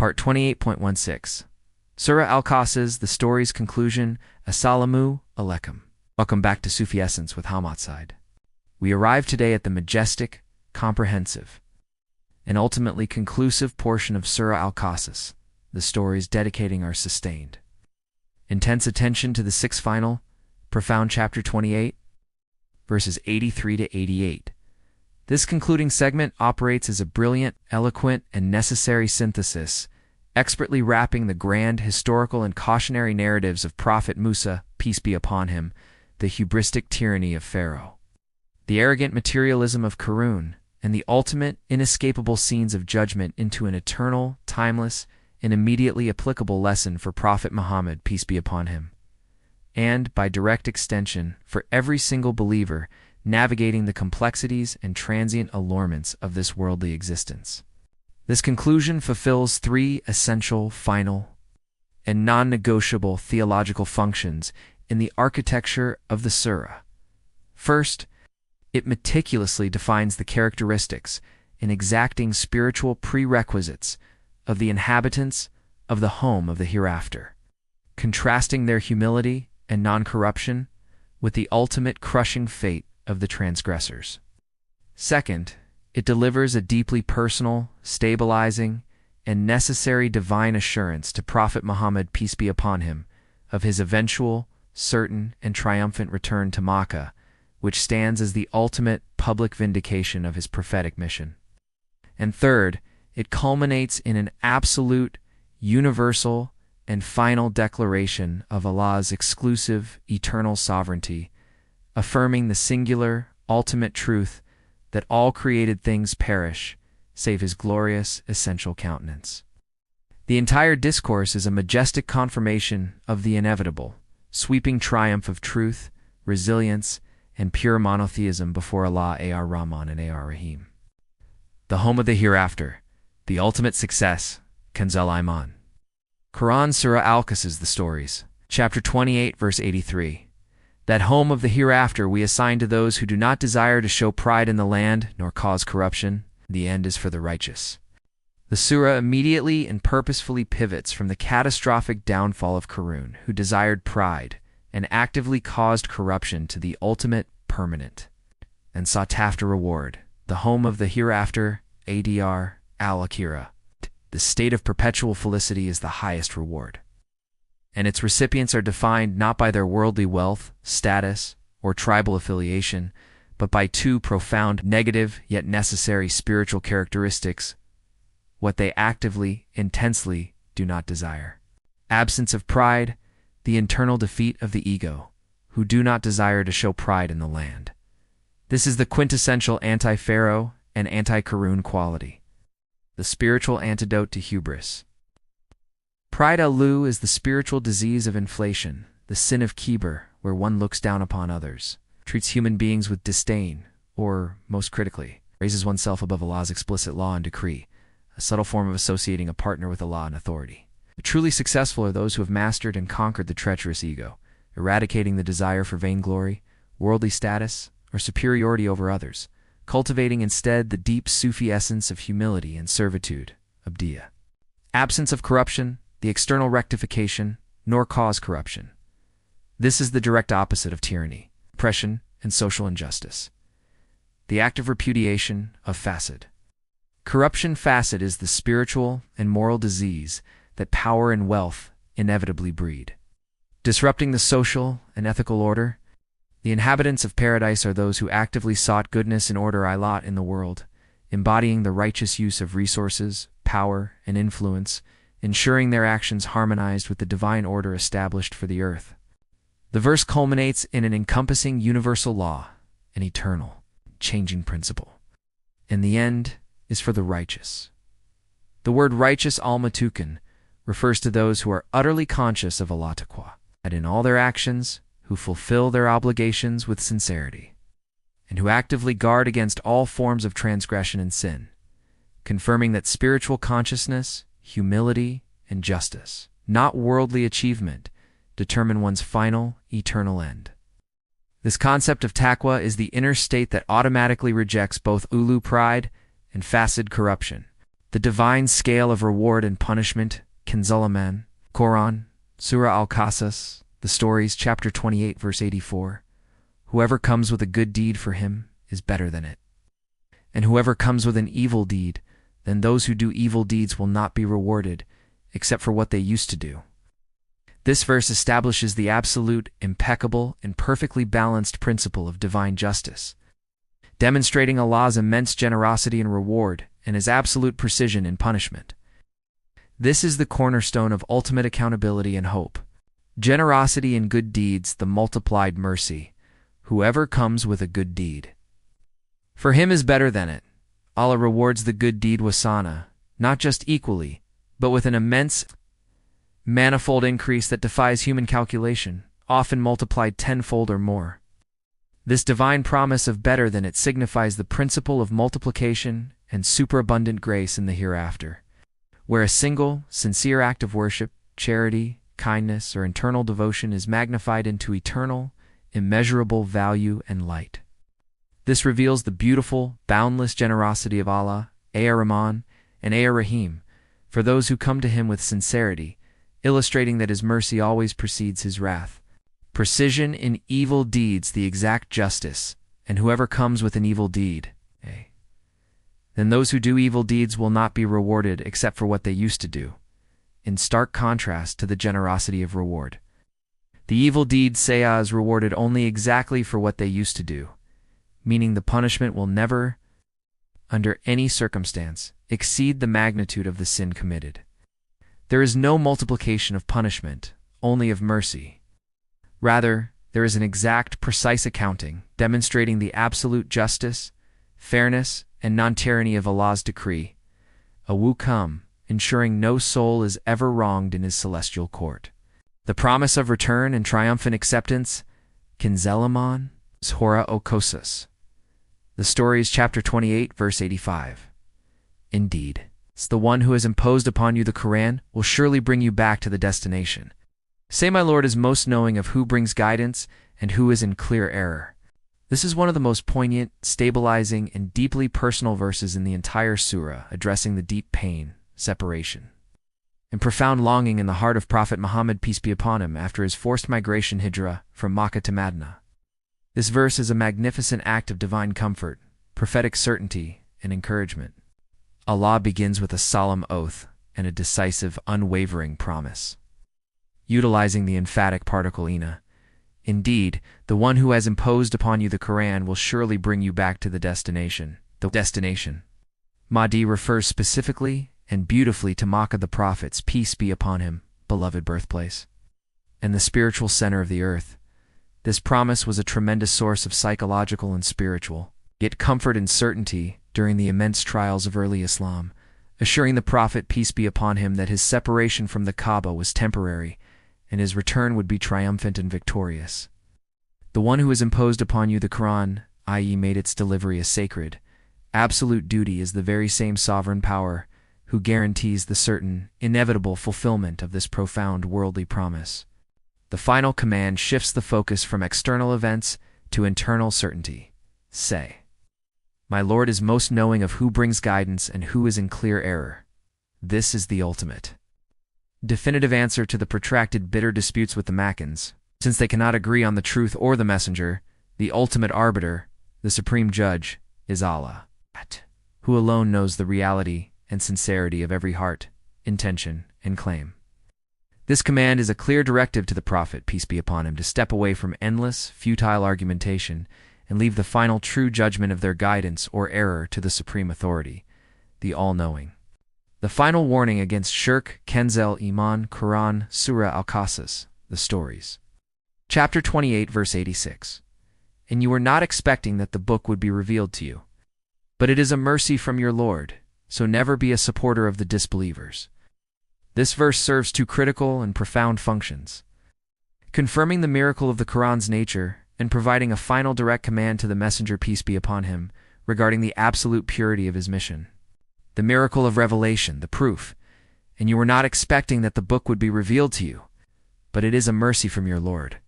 Part 28.16. Surah Al-Qasas, the story's conclusion. Assalamu alaikum. Welcome back to Sufi Essence with Hammad Syed. We arrive today at the majestic, comprehensive, and ultimately conclusive portion of Surah Al-Qasas, the stories dedicating our sustained, intense attention to the sixth final, profound chapter 28, verses 83 to 88. This concluding segment operates as a brilliant, eloquent, and necessary synthesis, expertly wrapping the grand historical and cautionary narratives of Prophet Musa, peace be upon him, the hubristic tyranny of Pharaoh, the arrogant materialism of Qarun, and the ultimate, inescapable scenes of judgment into an eternal, timeless, and immediately applicable lesson for Prophet Muhammad, peace be upon him, and, by direct extension, for every single believer navigating the complexities and transient allurements of this worldly existence. This conclusion fulfills three essential, final, and non-negotiable theological functions in the architecture of the surah. First, it meticulously defines the characteristics and exacting spiritual prerequisites of the inhabitants of the home of the hereafter, contrasting their humility and non-corruption with the ultimate crushing fate of the transgressors. Second, it delivers a deeply personal, stabilizing, and necessary divine assurance to Prophet Muhammad, peace be upon him, of his eventual, certain, and triumphant return to Makkah, which stands as the ultimate public vindication of his prophetic mission. And third, it culminates in an absolute, universal, and final declaration of Allah's exclusive, eternal sovereignty, affirming the singular, ultimate truth that all created things perish, save his glorious, essential countenance. The entire discourse is a majestic confirmation of the inevitable, sweeping triumph of truth, resilience, and pure monotheism before Allah Ar-Rahman and Ar-Rahim. The home of the hereafter, the ultimate success, Kanzul Iman. Quran Surah Al-Qasas, the stories. Chapter 28, verse 83. That home of the hereafter we assign to those who do not desire to show pride in the land nor cause corruption. The end is for the righteous. The surah immediately and purposefully pivots from the catastrophic downfall of Qarun, who desired pride and actively caused corruption, to the ultimate, permanent, and sought after reward, the home of the hereafter, Adr al-Akhirah. The state of perpetual felicity is the highest reward, and its recipients are defined not by their worldly wealth, status, or tribal affiliation, but by two profound, negative, yet necessary spiritual characteristics: what they actively, intensely do not desire. Absence of pride, the internal defeat of the ego, who do not desire to show pride in the land. This is the quintessential anti-Pharaoh and anti-Qarun quality, the spiritual antidote to hubris. Pride al-Lu is the spiritual disease of inflation, the sin of kibr, where one looks down upon others, treats human beings with disdain, or, most critically, raises oneself above Allah's explicit law and decree, a subtle form of associating a partner with Allah in authority. The truly successful are those who have mastered and conquered the treacherous ego, eradicating the desire for vainglory, worldly status, or superiority over others, cultivating instead the deep Sufi essence of humility and servitude, abdiya. Absence of corruption, the external rectification, nor cause corruption. This is the direct opposite of tyranny, oppression, and social injustice. The active repudiation of facet. Corruption facet is the spiritual and moral disease that power and wealth inevitably breed. Disrupting the social and ethical order, the inhabitants of paradise are those who actively sought goodness and order ilat in the world, embodying the righteous use of resources, power, and influence, ensuring their actions harmonized with the divine order established for the earth. The verse culminates in an encompassing universal law, an eternal, changing principle. And the end is for the righteous. The word righteous al-matukan refers to those who are utterly conscious of Allah taqwa, and in all their actions, who fulfill their obligations with sincerity, and who actively guard against all forms of transgression and sin, confirming that spiritual consciousness, humility, and justice, not worldly achievement, determine one's final, eternal end. This concept of taqwa is the inner state that automatically rejects both ulu pride and facet corruption, The divine scale of reward and punishment, Kinzulaman, Quran, Surah Al-Qasas, the stories, chapter 28, verse 84. Whoever comes with a good deed for him is better than it. And whoever comes with an evil deed, then those who do evil deeds will not be rewarded, except for what they used to do. This verse establishes the absolute, impeccable, and perfectly balanced principle of divine justice, demonstrating Allah's immense generosity in reward and His absolute precision in punishment. This is the cornerstone of ultimate accountability and hope. Generosity in good deeds, the multiplied mercy. Whoever comes with a good deed, for him is better than it. Allah rewards the good deed wasana, not just equally, but with an immense, manifold increase that defies human calculation, often multiplied tenfold or more. This divine promise of better than it signifies the principle of multiplication and superabundant grace in the hereafter, where a single, sincere act of worship, charity, kindness, or internal devotion is magnified into eternal, immeasurable value and light. This reveals the beautiful, boundless generosity of Allah, Ar-Rahman, and Ar-Rahim, for those who come to Him with sincerity, illustrating that His mercy always precedes His wrath. Precision in evil deeds, the exact justice, and whoever comes with an evil deed, then those who do evil deeds will not be rewarded except for what they used to do, in stark contrast to the generosity of reward. The evil deed sayah is rewarded only exactly for what they used to do, meaning the punishment will never, under any circumstance, exceed the magnitude of the sin committed. There is no multiplication of punishment, only of mercy. Rather, there is an exact, precise accounting, demonstrating the absolute justice, fairness, and non-tyranny of Allah's decree, a wukam, ensuring no soul is ever wronged in His celestial court. The promise of return and triumphant acceptance, Kinzelaman, Surah Al-Qasas. The stories, chapter 28, verse 85. Indeed, the one who has imposed upon you the Quran will surely bring you back to the destination. Say, my Lord is most knowing of who brings guidance and who is in clear error. This is one of the most poignant, stabilizing, and deeply personal verses in the entire surah, addressing the deep pain, separation, and profound longing in the heart of Prophet Muhammad, peace be upon him, after his forced migration hijrah from Makkah to Medina. This verse is a magnificent act of divine comfort, prophetic certainty, and encouragement. Allah begins with a solemn oath and a decisive, unwavering promise, utilizing the emphatic particle ina. Indeed, the one who has imposed upon you the Quran will surely bring you back to the destination. The destination. Mahdi refers specifically and beautifully to Makkah, the Prophet's, peace be upon him, beloved birthplace, and the spiritual center of the earth. This promise was a tremendous source of psychological and spiritual, yet comfort and certainty during the immense trials of early Islam, assuring the Prophet, peace be upon him, that his separation from the Kaaba was temporary, and his return would be triumphant and victorious. The one who has imposed upon you the Quran, i.e. made its delivery a sacred, absolute duty, is the very same sovereign power who guarantees the certain, inevitable fulfillment of this profound worldly promise. The final command shifts the focus from external events to internal certainty. Say, my Lord is most knowing of who brings guidance and who is in clear error. This is the ultimate, definitive answer to the protracted, bitter disputes with the Makkans. Since they cannot agree on the truth or the messenger, the ultimate arbiter, the supreme judge, is Allah, who alone knows the reality and sincerity of every heart, intention, and claim. This command is a clear directive to the Prophet, peace be upon him, to step away from endless, futile argumentation and leave the final true judgment of their guidance or error to the supreme authority, the all-knowing. The final warning against shirk, Kenzel Iman, Quran, Surah Al-Qasas, the stories. Chapter 28, verse 86. And you were not expecting that the book would be revealed to you. But it is a mercy from your Lord, so never be a supporter of the disbelievers. This verse serves two critical and profound functions: confirming the miracle of the Quran's nature and providing a final direct command to the messenger, peace be upon him, regarding the absolute purity of his mission. The miracle of revelation, the proof, and you were not expecting that the book would be revealed to you, but it is a mercy from your Lord.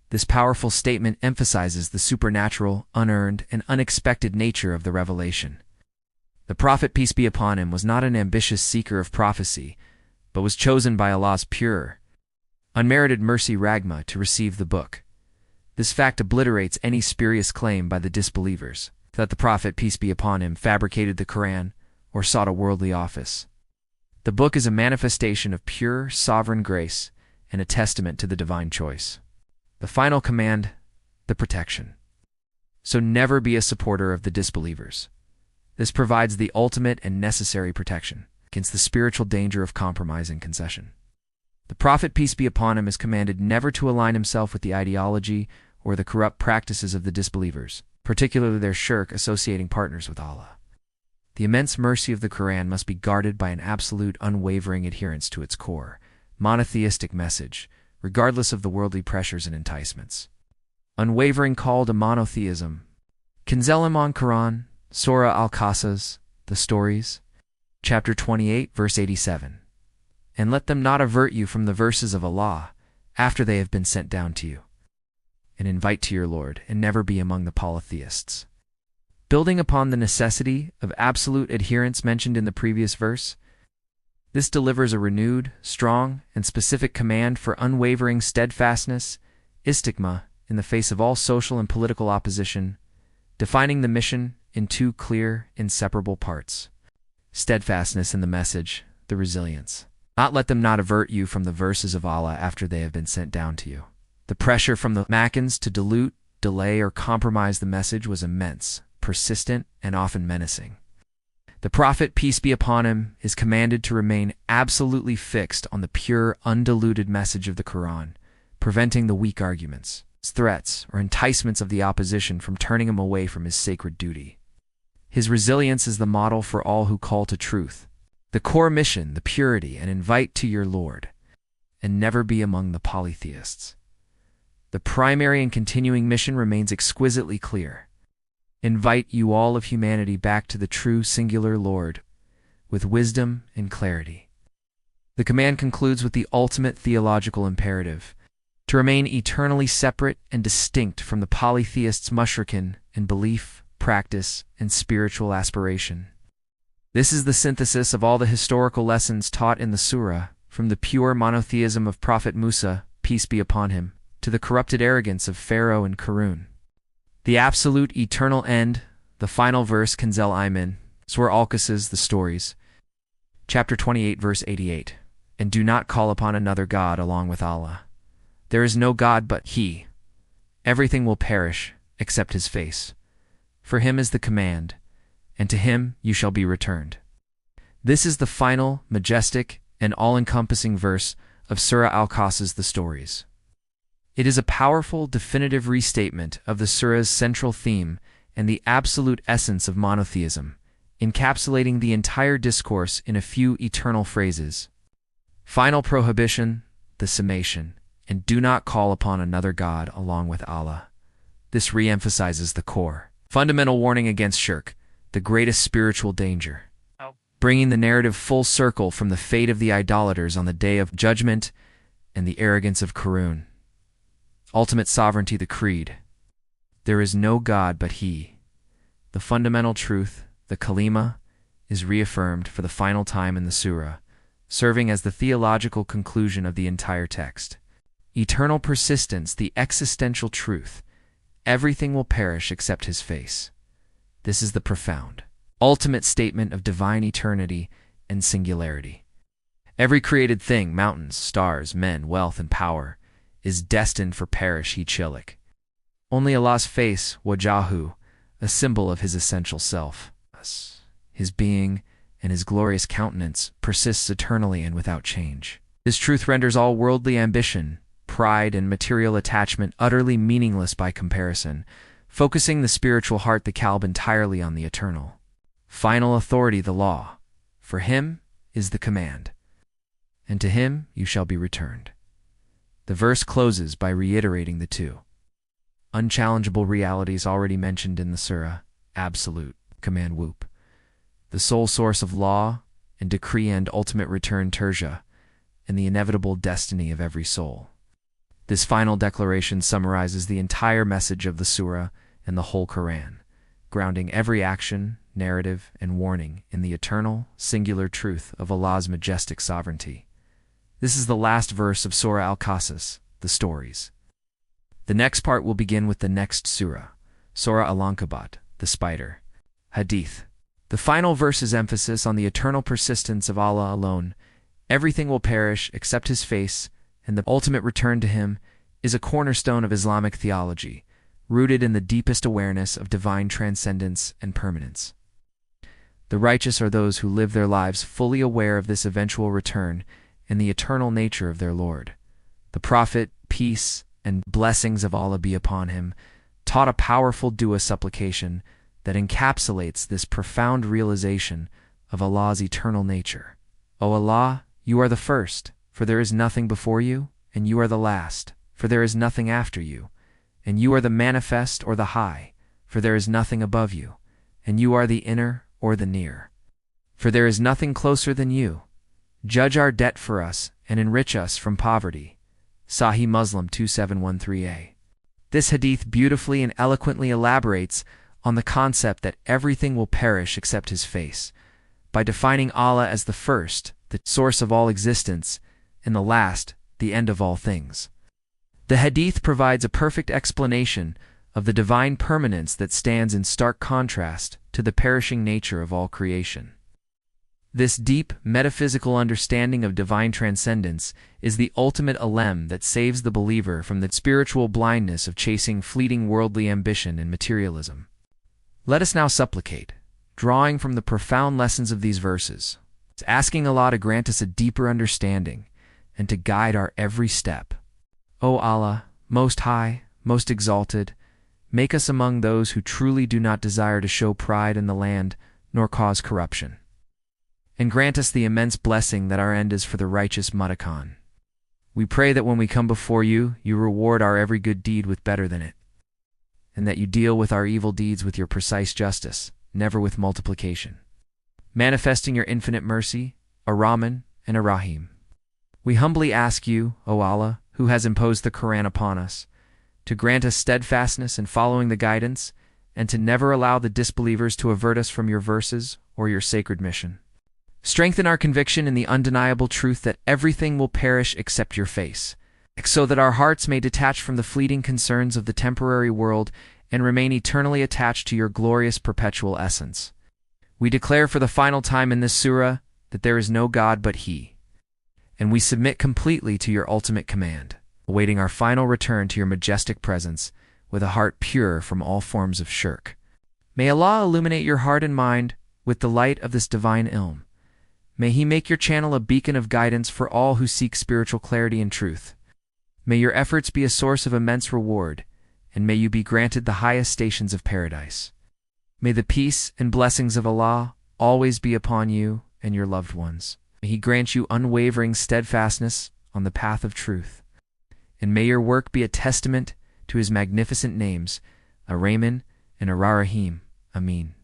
This powerful statement emphasizes the supernatural, unearned, and unexpected nature of the revelation. The Prophet, peace be upon him, was not an ambitious seeker of prophecy, but was chosen by Allah's pure, unmerited mercy ragma to receive the book. This fact obliterates any spurious claim by the disbelievers that the Prophet, peace be upon him, fabricated the Quran or sought a worldly office. The book is a manifestation of pure, sovereign grace and a testament to the divine choice. The final command, the protection. So never be a supporter of the disbelievers. This provides the ultimate and necessary protection against the spiritual danger of compromise and concession. The Prophet, peace be upon him, is commanded never to align himself with the ideology or the corrupt practices of the disbelievers, particularly their shirk associating partners with Allah. The immense mercy of the Quran must be guarded by an absolute, unwavering adherence to its core, monotheistic message, regardless of the worldly pressures and enticements. Unwavering call to monotheism. Kanzelim on Quran, Surah Al-Qasas, the stories, chapter 28, verse 87. And let them not avert you from the verses of Allah after they have been sent down to you. And invite to your Lord, and never be among the polytheists. Building upon the necessity of absolute adherence mentioned in the previous verse, this delivers a renewed, strong, and specific command for unwavering steadfastness, istiqma, in the face of all social and political opposition, defining the mission in two clear, inseparable parts. Steadfastness in the message, the resilience. Not let them not avert you from the verses of Allah after they have been sent down to you. The pressure from the Makkans to dilute, delay, or compromise the message was immense, persistent, and often menacing. The Prophet, peace be upon him, is commanded to remain absolutely fixed on the pure, undiluted message of the Quran, preventing the weak arguments, threats, or enticements of the opposition from turning him away from his sacred duty. His resilience is the model for all who call to truth. The core mission, the purity, and invite to your Lord, and never be among the polytheists. The primary and continuing mission remains exquisitely clear. Invite you all of humanity back to the true singular Lord, with wisdom and clarity. The command concludes with the ultimate theological imperative, to remain eternally separate and distinct from the polytheists' mushrikin in belief, practice, and spiritual aspiration. This is the synthesis of all the historical lessons taught in the surah, from the pure monotheism of Prophet Musa, peace be upon him, to the corrupted arrogance of Pharaoh and Qarun. The absolute eternal end, the final verse, Kanzel Ayman, Surah Al-Qasas, the stories, chapter 28, verse 88. And do not call upon another God along with Allah. There is no God but He. Everything will perish except His face. For Him is the command, and to Him you shall be returned. This is the final, majestic, and all-encompassing verse of Surah Al-Qasas, the stories. It is a powerful, definitive restatement of the surah's central theme and the absolute essence of monotheism, encapsulating the entire discourse in a few eternal phrases. Final prohibition, the summation, and do not call upon another God along with Allah. This re-emphasizes the core, fundamental warning against shirk, the greatest spiritual danger, bringing the narrative full circle from the fate of the idolaters on the day of judgment and the arrogance of Qarun. Ultimate sovereignty, the creed. There is no God but He. The fundamental truth, the kalima, is reaffirmed for the final time in the surah, serving as the theological conclusion of the entire text. Eternal persistence, the existential truth. Everything will perish except His face. This is the profound, ultimate statement of divine eternity and singularity. Every created thing, mountains, stars, men, wealth, and power, is destined for perish he chilik. Only Allah's face, wajahu, a symbol of His essential self, His being, and His glorious countenance, persists eternally and without change. This truth renders all worldly ambition, pride, and material attachment utterly meaningless by comparison, focusing the spiritual heart, the qalb, entirely on the eternal. Final authority, the law. For Him is the command, and to Him you shall be returned. The verse closes by reiterating the two unchallengeable realities already mentioned in the surah: absolute command whoop, the sole source of law and decree and ultimate return terja, and the inevitable destiny of every soul. This final declaration summarizes the entire message of the surah and the whole Quran, grounding every action, narrative, and warning in the eternal, singular truth of Allah's majestic sovereignty. This is the last verse of Surah Al-Qasas, the stories. The next part will begin with the next surah, Surah Al-Ankabut, the spider. Hadith. The final verse's emphasis on the eternal persistence of Allah alone, everything will perish except His face, and the ultimate return to Him, is a cornerstone of Islamic theology, rooted in the deepest awareness of divine transcendence and permanence. The righteous are those who live their lives fully aware of this eventual return and the eternal nature of their Lord. The Prophet, peace and blessings of Allah be upon him, taught a powerful dua supplication that encapsulates this profound realization of Allah's eternal nature. O Allah, you are the first, for there is nothing before you, and you are the last, for there is nothing after you, and you are the manifest or the high, for there is nothing above you, and you are the inner or the near, for there is nothing closer than you. Judge our debt for us and enrich us from poverty. Sahih Muslim 2713a. This hadith beautifully and eloquently elaborates on the concept that everything will perish except His face, by defining Allah as the first, the source of all existence, and the last, the end of all things. The hadith provides a perfect explanation of the divine permanence that stands in stark contrast to the perishing nature of all creation. This deep, metaphysical understanding of divine transcendence is the ultimate ilm that saves the believer from the spiritual blindness of chasing fleeting worldly ambition and materialism. Let us now supplicate, drawing from the profound lessons of these verses, asking Allah to grant us a deeper understanding and to guide our every step. O Allah, Most High, Most Exalted, make us among those who truly do not desire to show pride in the land nor cause corruption. And grant us the immense blessing that our end is for the righteous muttaqin. We pray that when we come before you, you reward our every good deed with better than it, and that you deal with our evil deeds with your precise justice, never with multiplication, manifesting your infinite mercy, Ar-Rahman and Ar-Rahim. We humbly ask you, O Allah, who has imposed the Quran upon us, to grant us steadfastness in following the guidance, and to never allow the disbelievers to avert us from your verses or your sacred mission. Strengthen our conviction in the undeniable truth that everything will perish except your face, so that our hearts may detach from the fleeting concerns of the temporary world and remain eternally attached to your glorious perpetual essence. We declare for the final time in this surah that there is no God but He, and we submit completely to your ultimate command, awaiting our final return to your majestic presence with a heart pure from all forms of shirk. May Allah illuminate your heart and mind with the light of this divine ilm. May He make your channel a beacon of guidance for all who seek spiritual clarity and truth. May your efforts be a source of immense reward, and may you be granted the highest stations of paradise. May the peace and blessings of Allah always be upon you and your loved ones. May He grant you unwavering steadfastness on the path of truth. And may your work be a testament to His magnificent names, Ar-Rahman and Ar-Rahim. Ameen.